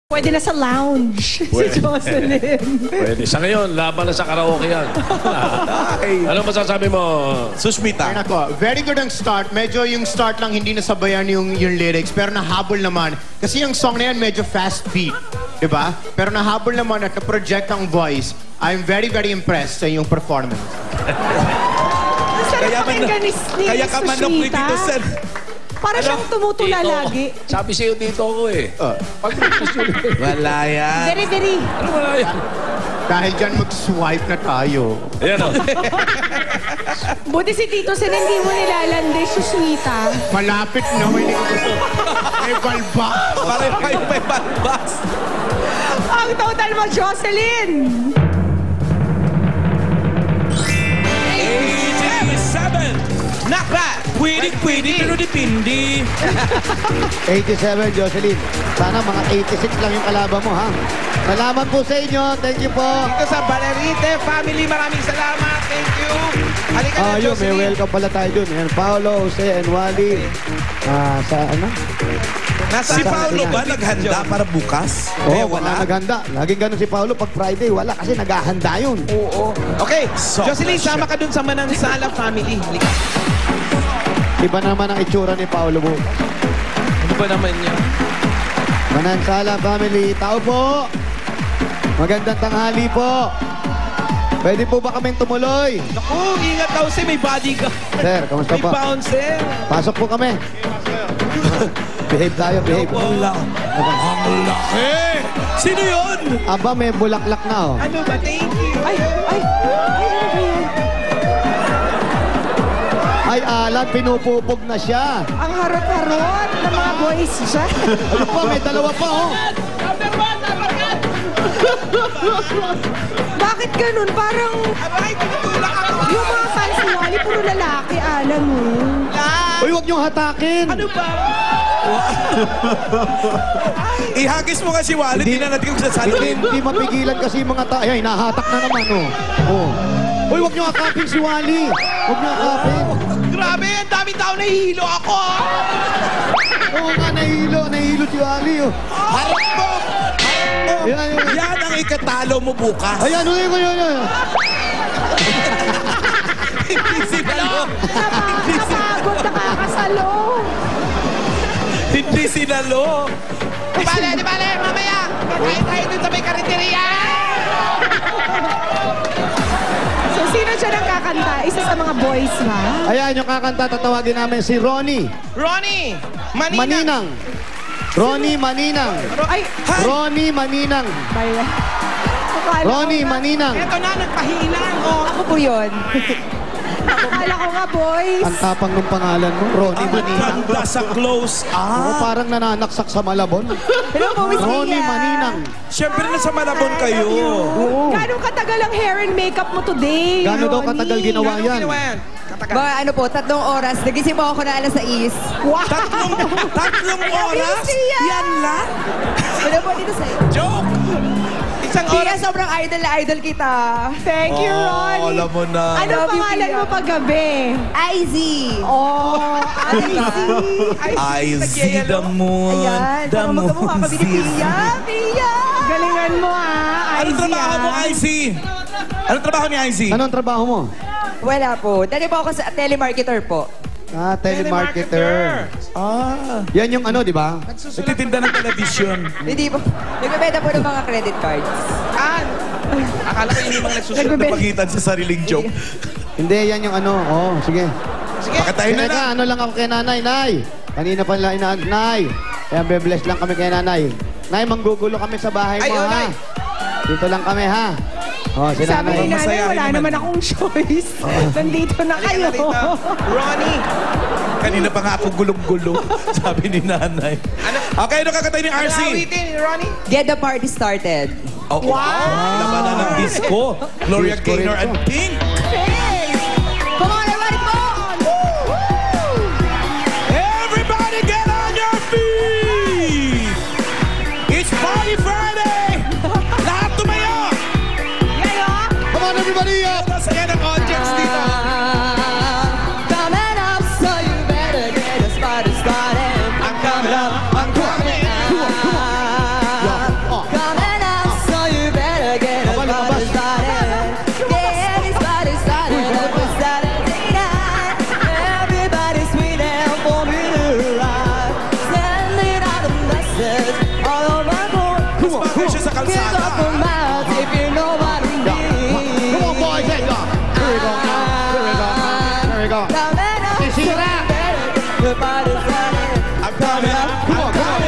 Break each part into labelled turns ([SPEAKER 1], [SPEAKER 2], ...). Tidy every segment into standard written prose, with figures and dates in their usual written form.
[SPEAKER 1] Pwede na sa lounge si Jocelyn.
[SPEAKER 2] Pwede. Sa ngayon, laban na sa karaoke yan. Ano masasabi mo,
[SPEAKER 3] Susmita?
[SPEAKER 4] Ayun ako, very good ang start. Medyo yung start lang hindi nasabayan yung lyrics, pero nahabol naman. Kasi yung song na yan medyo fast beat. Diba? Pero nahabol naman at na-project ang voice. I'm very, very impressed sa yung performance.
[SPEAKER 1] Kaya
[SPEAKER 3] Kaya ka manok ni Tito Sen.
[SPEAKER 1] Para siyang tumutula lagi.
[SPEAKER 2] Sabi sa'yo dito ako eh.
[SPEAKER 3] Wala yan.
[SPEAKER 1] Very, very.
[SPEAKER 2] Ano wala yan?
[SPEAKER 4] Dahil dyan mag-swipe na tayo.
[SPEAKER 2] Ayan o.
[SPEAKER 1] Buti si Tito Sen hindi mo nilalandi, suswita.
[SPEAKER 4] Malapit na, may gusto. May balba.
[SPEAKER 3] Pareho kayo may balbas.
[SPEAKER 1] Ang total mo, Jocelyn!
[SPEAKER 3] 87! Nakba! Pwede, pero dipindi.
[SPEAKER 5] 87, Jocelyn. Sana mga 86 lang yung kalaban mo, ha? Salamat po sa inyo. Thank you po.
[SPEAKER 3] Dito sa Balerite family, maraming salamat. Thank you. Halika na,
[SPEAKER 5] Yun, may
[SPEAKER 3] Jocelyn.
[SPEAKER 5] welcome pala tayo dun. Ayan, Paolo, Jose, and Wally. Sa ano?
[SPEAKER 3] Si Paolo ba naghanda para bukas?
[SPEAKER 5] Oo, wala naghanda. Laging ganun si Paolo pag Friday. Wala kasi naghahanda yun.
[SPEAKER 3] Oo. Okay, Jocelyn, sama ka dun sa Manansala family. Halika.
[SPEAKER 5] Iba naman ang itsura ni Paolo po.
[SPEAKER 3] Ano ba naman yan?
[SPEAKER 5] Manansala family, tao po. Magandang tanghali po. Pwede po ba kaming tumuloy?
[SPEAKER 3] Naku, ingat daw si may bodyguard.
[SPEAKER 5] Sir, kamusta
[SPEAKER 3] May
[SPEAKER 5] po?
[SPEAKER 3] bouncer.
[SPEAKER 5] Pasok po kami. Behave tayo, behave.
[SPEAKER 3] Ang laki! Sino yun?
[SPEAKER 5] Aba, may bulaklak na, oh.
[SPEAKER 3] Ano ba? Thank you.
[SPEAKER 1] Ay, ano ba yan?
[SPEAKER 5] Ay, Alan, pinupupog na siya.
[SPEAKER 1] Ang harot-harot ng mga boys dyan.
[SPEAKER 5] Ano pa, may dalawa pa, oh.
[SPEAKER 1] Bakit ganun? Parang
[SPEAKER 3] Abay, tinutulak ako.
[SPEAKER 1] yung mga fans ni Wally, puro lalaki, alam mo.
[SPEAKER 5] Uy, huwag niyong hatakin.
[SPEAKER 3] Ano ba? Ihagis mo nga si Wally, di na natin kung sasaluhin.
[SPEAKER 5] Hindi mapigilan kasi yung mga tao. Ay, nahatak na naman, oh. Oh. Uy, huwag niyong akapin si Wally. Huwag niyong akapin.
[SPEAKER 3] Grabe, ang daming tao nahihilo ako.
[SPEAKER 5] Oo nga, nahihilo si Wally, oh.
[SPEAKER 3] Harap mo!
[SPEAKER 5] Ayan, ayan.
[SPEAKER 3] Yan ang ikatalo mo bukas.
[SPEAKER 5] Ayan, ayan.
[SPEAKER 3] Hindi sinalo.
[SPEAKER 1] Napagod, nakakasalo.
[SPEAKER 3] Hindi sinalo. Di bale, mamaya. Kakain tayo dun sa may karinderya.
[SPEAKER 1] So, sino siya nagkakanta? Isa sa mga boys, ha?
[SPEAKER 5] Ayan, yung kakanta, tatawagin namin si Ronnie
[SPEAKER 3] Ronnie,
[SPEAKER 5] Maninang. Ronnie Maninang.
[SPEAKER 1] Ay,
[SPEAKER 5] Ronnie Maninang.
[SPEAKER 1] baya. Akala ko
[SPEAKER 5] Ronnie
[SPEAKER 1] nga-
[SPEAKER 5] Maninang.
[SPEAKER 3] Eto na, nagpahilang. Oh.
[SPEAKER 1] Ako po yun. Akala ko nga, boys.
[SPEAKER 5] Ang tapang ng pangalan mo, Ronnie Maninang.
[SPEAKER 3] Ganda sa close
[SPEAKER 5] Oo,
[SPEAKER 3] up.
[SPEAKER 5] parang nananaksak sa Malabon.
[SPEAKER 1] Hello po, Miss
[SPEAKER 5] Ronnie
[SPEAKER 1] Mia.
[SPEAKER 5] Maninang.
[SPEAKER 3] Siyempre nasa Malabon kayo.
[SPEAKER 5] Oo.
[SPEAKER 1] Gano'ng katagal ang hair and makeup mo today,
[SPEAKER 5] Gano'n daw
[SPEAKER 1] Ronnie?
[SPEAKER 5] katagal ginawa
[SPEAKER 3] Gano'ng
[SPEAKER 5] yan?
[SPEAKER 3] ginawa yan? Katagal.
[SPEAKER 6] Mga ano po, 3 oras. Nagising po ako na alas 6.
[SPEAKER 1] Wow!
[SPEAKER 3] Tatlong oras?
[SPEAKER 1] Siya.
[SPEAKER 3] Yan lang?
[SPEAKER 6] Ano po dito sa'yo?
[SPEAKER 3] Joke! Isang
[SPEAKER 6] Kaya
[SPEAKER 3] oras.
[SPEAKER 6] sobrang idol na idol kita.
[SPEAKER 1] Thank you, Ronnie.
[SPEAKER 3] alam mo na.
[SPEAKER 1] Ano
[SPEAKER 6] Love you,
[SPEAKER 1] pangalan
[SPEAKER 6] Pia.
[SPEAKER 1] mo paggabi?
[SPEAKER 6] IZ.
[SPEAKER 1] Oh,
[SPEAKER 3] I see the moon.
[SPEAKER 6] Ayan, parang magkamukha kami ni Pia. Pia!
[SPEAKER 1] galingan mo ah,
[SPEAKER 3] Anong
[SPEAKER 1] IZ,
[SPEAKER 3] trabaho mo,
[SPEAKER 1] ah.
[SPEAKER 3] IC? Anong trabaho ni IC?
[SPEAKER 5] Anong trabaho mo?
[SPEAKER 6] Wala po. Dali po ako sa telemarketer po.
[SPEAKER 5] Telemarketer. Yan yung ano, di ba?
[SPEAKER 3] Nagtitinda ng television.
[SPEAKER 6] Hindi po. Nagbebenta po ng mga credit cards.
[SPEAKER 3] Akala ko hindi mga nagsusunod na pagitan sa sariling joke.
[SPEAKER 5] Hindi, yan yung ano. Oh, sige.
[SPEAKER 3] Sige, pakatayin na
[SPEAKER 5] Teka,
[SPEAKER 3] na.
[SPEAKER 5] ano lang ako kay nanay, Nay. Kanina pa lang Nay. Kaya be-bless lang kami kay nanay. Nay, manggugulo kami sa bahay
[SPEAKER 3] Ay,
[SPEAKER 5] mo,
[SPEAKER 3] oh,
[SPEAKER 5] ha?
[SPEAKER 3] Nay.
[SPEAKER 5] Dito lang kami, ha? Oh, si
[SPEAKER 1] Sabi ni
[SPEAKER 5] nanay.
[SPEAKER 1] nanay,
[SPEAKER 3] Masayahin
[SPEAKER 1] wala
[SPEAKER 3] naman.
[SPEAKER 1] naman akong choice. Nandito na
[SPEAKER 3] Halika
[SPEAKER 1] kayo.
[SPEAKER 3] na dito. Ronnie. Kanina pa nga ako gulong-gulong, sabi ni nanay. Okay, ano kakatay ni RC? Ronnie?
[SPEAKER 6] Get the party started.
[SPEAKER 3] Oh, wow! Labanan ng disco. Gloria
[SPEAKER 5] Disco rin
[SPEAKER 3] Gaynor
[SPEAKER 5] to.
[SPEAKER 3] and Pink.
[SPEAKER 6] Come on, everybody, come on!
[SPEAKER 3] Everybody get on your feet! It's Party Friday! Lahat tumayo!
[SPEAKER 5] Come on, everybody!
[SPEAKER 3] Masaya ng audience dito.
[SPEAKER 6] Coming up, so you better get this party started. I'm coming up, I'm coming up.
[SPEAKER 3] mas bagay siya sa
[SPEAKER 6] Give
[SPEAKER 3] kalsada.
[SPEAKER 6] up on miles if you know what I mean.
[SPEAKER 5] Come on, boys. Here we go. Here we go. Here we go. Here we go. Sisira.
[SPEAKER 6] The body's running.
[SPEAKER 3] I'm coming up.
[SPEAKER 5] Come on, come on.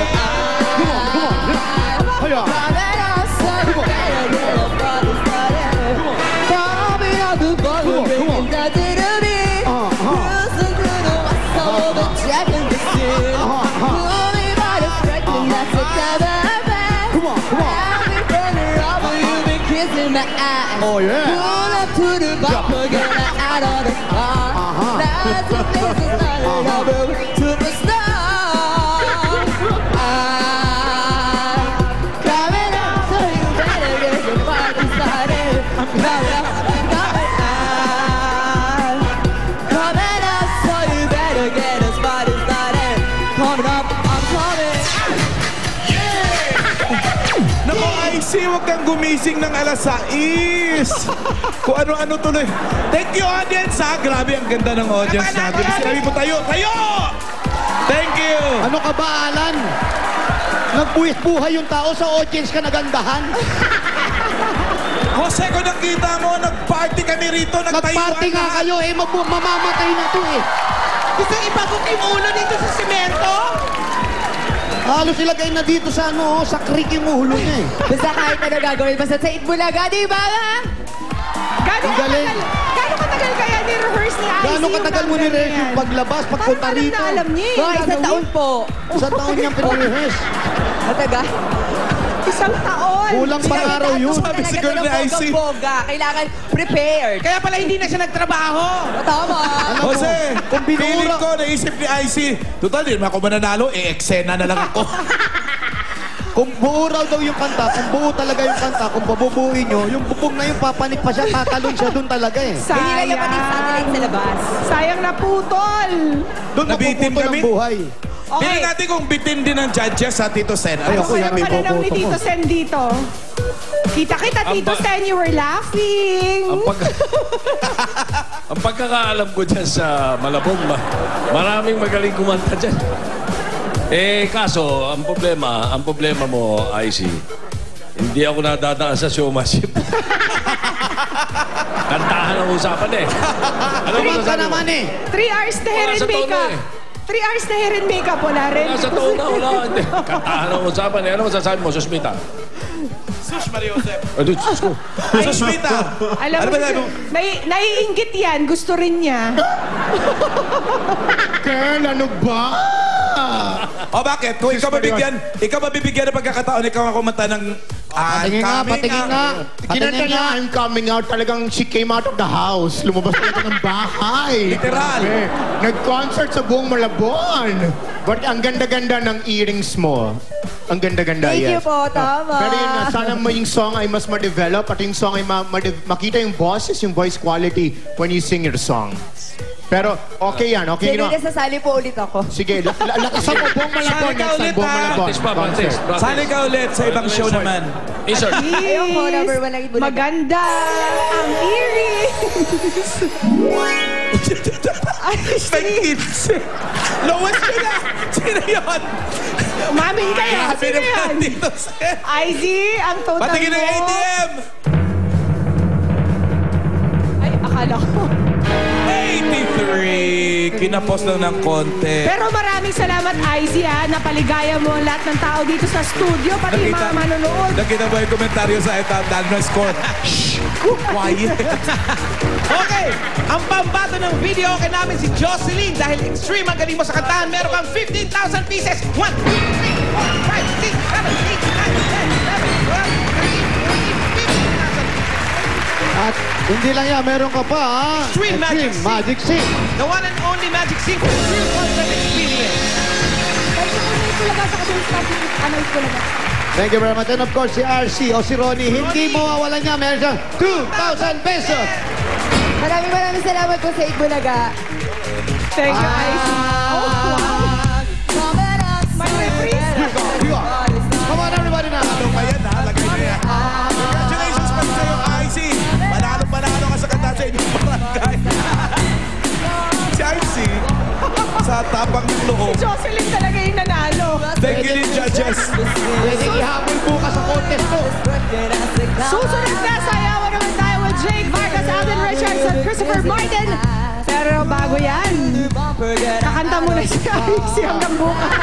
[SPEAKER 5] Come on, come on. Hiya.
[SPEAKER 6] Coming up, so you better get the body's running. Coming up, the body breaking down to the beat. Listen to the whistle of the jack in the sea. Pull me by the thread, and that's a cover band.
[SPEAKER 5] Come on, come on.
[SPEAKER 6] I've been running over, you've been kissing my ass.
[SPEAKER 5] Oh, yeah.
[SPEAKER 6] Pull up to the bumper, get out of the car. That's a business, not another superstar. I'm coming up, so you better get your party started. Coming up, coming up, so you better get us party started. Coming up, I'm coming.
[SPEAKER 3] Naku, IC, huwag kang gumising ng alas 6. Kung ano-ano tuloy. Thank you, audience, ha? Grabe, ang ganda ng audience natin. Sinabi po tayo. Tayo! Thank you!
[SPEAKER 5] Ano ka ba, Alan? Nagbuhis-buhay yung tao sa audience ka nagandahan.
[SPEAKER 3] Jose, kung nakita mo, nag-party kami rito,
[SPEAKER 5] Nag-party nga kayo eh, mamamatay na to eh.
[SPEAKER 1] Gusto ipagok yung ulo dito sa simento?
[SPEAKER 5] Halos ilagay na dito sa ano, sa creek yung ulo niya eh.
[SPEAKER 6] Basta kahit ano gagawin, basta sa Itbulaga, di ba?
[SPEAKER 5] Ang galing.
[SPEAKER 1] Gano'ng katagal kaya ni-rehearse ni IC
[SPEAKER 5] Gaano katagal mo ni-rehearse yung paglabas, pagpunta
[SPEAKER 1] Parang
[SPEAKER 5] rito?
[SPEAKER 1] na alam niya eh.
[SPEAKER 6] Mga isang taon po.
[SPEAKER 5] Isang taon niyang pinag-rehearse.
[SPEAKER 6] Matagal.
[SPEAKER 1] Isang taon.
[SPEAKER 5] Kulang pang araw yun.
[SPEAKER 3] Sabi siguro ni IC.
[SPEAKER 6] Boga. Kailangan prepared.
[SPEAKER 1] Kaya pala hindi na siya nagtrabaho.
[SPEAKER 6] Tama.
[SPEAKER 5] Alam mo,
[SPEAKER 3] Jose,
[SPEAKER 5] kung
[SPEAKER 3] feeling
[SPEAKER 5] binura,
[SPEAKER 3] ko, naisip ni IC, total, di naman ako mananalo, eksena na lang ako.
[SPEAKER 5] kung buo raw daw yung kanta, kung buo talaga yung kanta, kung babubuin nyo, yung bubong na yung papanik pa siya, tatalon siya doon talaga eh.
[SPEAKER 6] Hindi na yung pati satellite sa labas.
[SPEAKER 1] Sayang na putol.
[SPEAKER 5] Doon
[SPEAKER 3] Nabitin
[SPEAKER 5] mapuputol
[SPEAKER 3] kami.
[SPEAKER 5] ang buhay.
[SPEAKER 3] Tingnan natin kung bitin din ng judges sa Tito Sen.
[SPEAKER 5] Ay,
[SPEAKER 1] Ano
[SPEAKER 5] ako
[SPEAKER 1] kaya
[SPEAKER 5] yan, may
[SPEAKER 1] pananaw ni
[SPEAKER 5] boboto
[SPEAKER 1] Tito
[SPEAKER 5] mo.
[SPEAKER 1] Sen dito? Kita-kita, Tito
[SPEAKER 2] Ang
[SPEAKER 1] Sen, you were laughing.
[SPEAKER 2] Ang pagkakaalam ko dyan sa Malabon, maraming magaling kumanta dyan. Eh, kaso, ang problema mo, IC, hindi ako nadadaan sa showmanship. Kantahan ang usapan eh. Ano ba
[SPEAKER 5] Ka
[SPEAKER 2] sabi mo?
[SPEAKER 5] naman eh.
[SPEAKER 1] 3 hours na hair
[SPEAKER 2] Wala
[SPEAKER 1] and
[SPEAKER 2] sa tono
[SPEAKER 1] makeup.
[SPEAKER 2] eh.
[SPEAKER 1] 3 hours na hair and makeup, wala rin.
[SPEAKER 2] Wala sa taon na, wala. Hindi. Kantahan ang usapan eh. Ano masasabi mo, Susmita?
[SPEAKER 3] Sus, Maria Josep.
[SPEAKER 2] Ano, Sus ko.
[SPEAKER 3] Susmita.
[SPEAKER 1] Alam
[SPEAKER 3] Ano
[SPEAKER 1] mo,
[SPEAKER 3] ba sabi mo?
[SPEAKER 1] naiinggit yan. Gusto rin niya.
[SPEAKER 4] Girl, ano ba?
[SPEAKER 3] O bakit? Kung ikaw mabibigyan ng pagkakataon, ikaw ang kumanta ng...
[SPEAKER 5] Patingin nga, patingin nga.
[SPEAKER 4] Kinanta
[SPEAKER 5] Patingin
[SPEAKER 4] niya,
[SPEAKER 5] nga.
[SPEAKER 4] I'm coming out. Talagang she came out of the house. Lumabas talaga ng bahay.
[SPEAKER 3] Literal.
[SPEAKER 4] Grabe. Nag-concert sa buong Malabon. But ang ganda-ganda ng earrings mo. Ang ganda-ganda,
[SPEAKER 6] Thank
[SPEAKER 4] yes.
[SPEAKER 6] you po, tama.
[SPEAKER 4] Pero yun nga, sana mo yung song ay mas ma-develop at yung song ay makita yung boses, yung voice quality when you sing your song. Pero okay yan, okay
[SPEAKER 6] Sige,
[SPEAKER 4] na.
[SPEAKER 6] sasali po ulit ako.
[SPEAKER 4] Sige, lakasan mo buong Malabon.
[SPEAKER 3] Sali ka
[SPEAKER 4] Next time,
[SPEAKER 3] ulit,
[SPEAKER 4] buong
[SPEAKER 3] ha?
[SPEAKER 4] Malabon.
[SPEAKER 2] Practice pa, practice.
[SPEAKER 4] Concert.
[SPEAKER 3] Sali ka ulit sa ibang show naman.
[SPEAKER 2] Insert.
[SPEAKER 6] Ayoko, number 1 lang Itbulaga.
[SPEAKER 1] Maganda ang earrings.
[SPEAKER 3] Kids. Lowest ko na. Sino yun?
[SPEAKER 1] Umamin kaya.
[SPEAKER 3] Grabe
[SPEAKER 1] Sino
[SPEAKER 3] naman
[SPEAKER 1] yan?
[SPEAKER 3] dito, Sen.
[SPEAKER 1] IZ, ang total
[SPEAKER 3] Patingin ng
[SPEAKER 1] mo.
[SPEAKER 3] ATM.
[SPEAKER 1] Ay, akala ko.
[SPEAKER 3] 83. Kinapos lang ng konti.
[SPEAKER 1] Pero maraming salamat, IZ, ha. Napaligaya mo ang lahat ng tao dito sa studio, pati yung mga manonood.
[SPEAKER 3] Nakita mo yung komentaryo sa Dagna Score. Shh! Quiet.
[SPEAKER 7] Okay, ang pambato ng video okay namin si Jocelyn dahil extreme ang galing mo sa kantahan. Meron kang 15,000 pieces. 1, 2, 3, 4, 5, 6, 7, 8, 9, 10, 11, 12, 13, 14, 15,000.
[SPEAKER 5] At hindi lang yan, meron ka pa ha.
[SPEAKER 7] Extreme Magic Sing.
[SPEAKER 5] Magic Sing.
[SPEAKER 7] The one and only Magic Sing for real concert experience.
[SPEAKER 5] Thank you very much. And of course, si RC o si Ronnie, hindi mawawalan niya. Meron siyang 2,000 pesos.
[SPEAKER 6] Maraming salamat po sa Itbulaga.
[SPEAKER 1] Thank you, IZ. Oh, wow. My favorite.
[SPEAKER 5] Come on, everybody now.
[SPEAKER 3] Ano pa yan, ha? Lagay na yan. Congratulations pa sa'yo, IC. Panalo ka sa kanta sa inyong barangay. Si IC. sa tapang ng loob.
[SPEAKER 1] Si Jocelyn talaga yung nanalo.
[SPEAKER 3] Thank you din, judges.
[SPEAKER 5] Pwede ihabol bukas sa contest to.
[SPEAKER 1] Susunod na, sayawan naman tayo with Jake Vargas, Alden Richards, at Christopher Martin. Pero bago yan, kakanta muna si IC hanggang bukas.